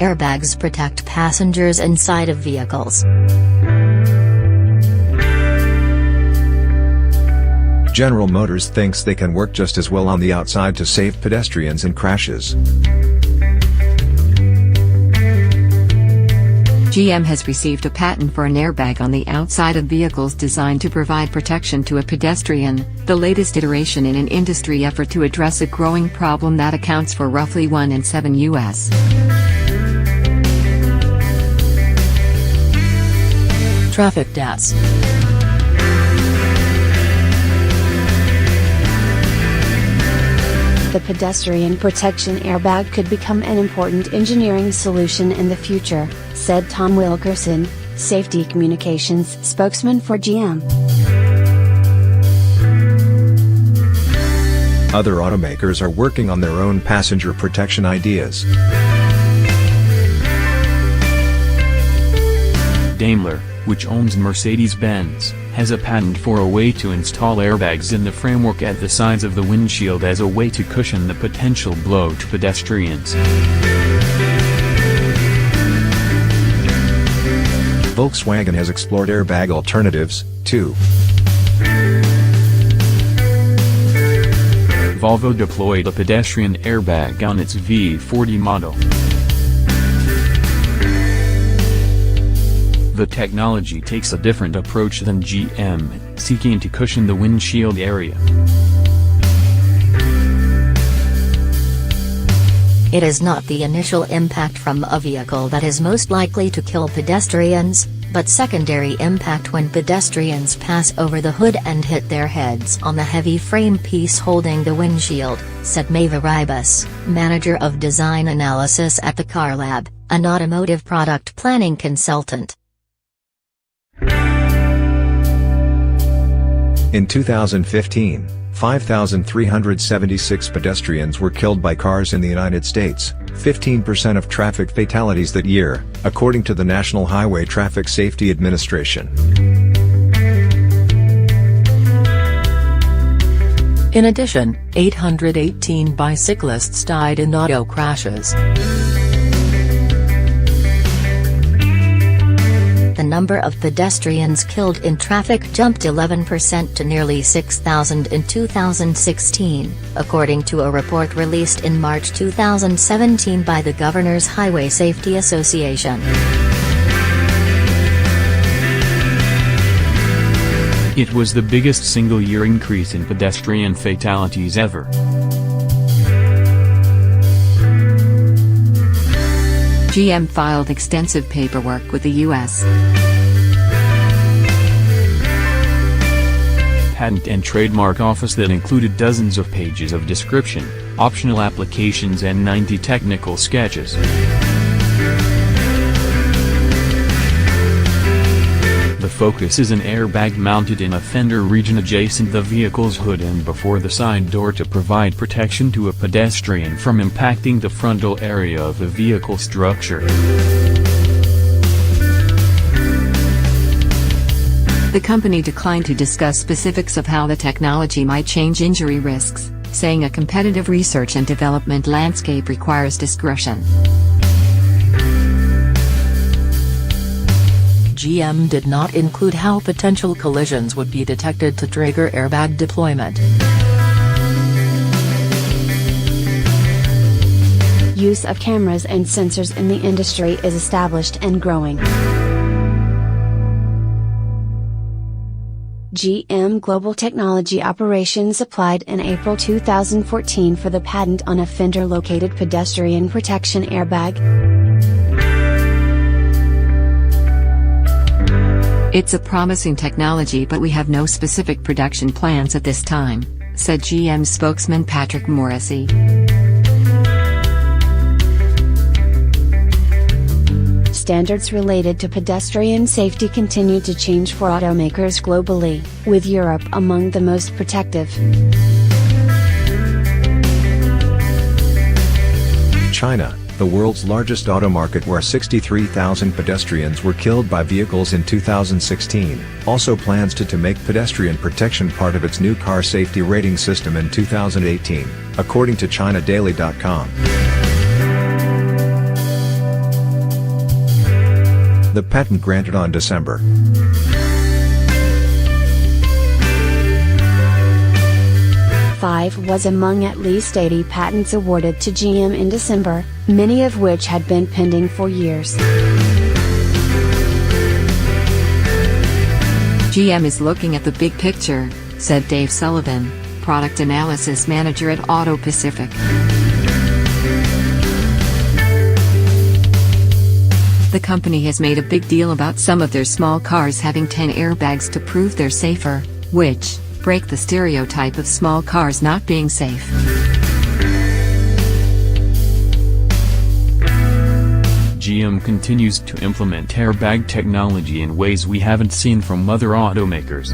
airbags protect passengers inside of vehicles. General Motors thinks they can work just as well on the outside to save pedestrians in crashes. GM has received a patent for an airbag on the outside of vehicles designed to provide protection to a pedestrian, the latest iteration in an industry effort to address a growing problem that accounts for roughly 1 in 7 U.S. Traffic deaths. The pedestrian protection airbag could become an important engineering solution in the future, said Tom Wilkerson, safety communications spokesman for GM. Other automakers are working on their own passenger protection ideas. Daimler, which owns Mercedes-Benz, has a patent for a way to install airbags in the framework at the sides of the windshield as a way to cushion the potential blow to pedestrians. Volkswagen has explored airbag alternatives, too. Volvo deployed a pedestrian airbag on its V40 model. The technology takes a different approach than GM, seeking to cushion the windshield area. It is not the initial impact from a vehicle that is most likely to kill pedestrians, but secondary impact when pedestrians pass over the hood and hit their heads on the heavy frame piece holding the windshield, said Maeva Ribas, manager of design analysis at the Car Lab, an automotive product planning consultant. In 2015, 5,376 pedestrians were killed by cars in the United States, 15% of traffic fatalities that year, according to the National Highway Traffic Safety Administration. In addition, 818 bicyclists died in auto crashes. The number of pedestrians killed in traffic jumped 11% to nearly 6,000 in 2016, according to a report released in March 2017 by the Governor's Highway Safety Association. It was the biggest single-year increase in pedestrian fatalities ever. GM filed extensive paperwork with the U.S. Patent and Trademark Office that included dozens of pages of description, optional applications and 90 technical sketches. The focus is an airbag mounted in a fender region adjacent the vehicle's hood and before the side door to provide protection to a pedestrian from impacting the frontal area of the vehicle structure. The company declined to discuss specifics of how the technology might change injury risks, saying a competitive research and development landscape requires discretion. GM did not include how potential collisions would be detected to trigger airbag deployment. Use of cameras and sensors in the industry is established and growing. GM Global Technology Operations applied in April 2014 for the patent on a fender-located pedestrian protection airbag. It's a promising technology, but we have no specific production plans at this time, said GM spokesman Patrick Morrissey. Standards related to pedestrian safety continue to change for automakers globally, with Europe among the most protective. China, the world's largest auto market where 63,000 pedestrians were killed by vehicles in 2016, also plans to make pedestrian protection part of its new car safety rating system in 2018, according to ChinaDaily.com. The patent granted on December 5 was among at least 80 patents awarded to GM in December, many of which had been pending for years. GM is looking at the big picture, said Dave Sullivan, product analysis manager at Auto Pacific. The company has made a big deal about some of their small cars having 10 airbags to prove they're safer, which break the stereotype of small cars not being safe. GM continues to implement airbag technology in ways we haven't seen from other automakers.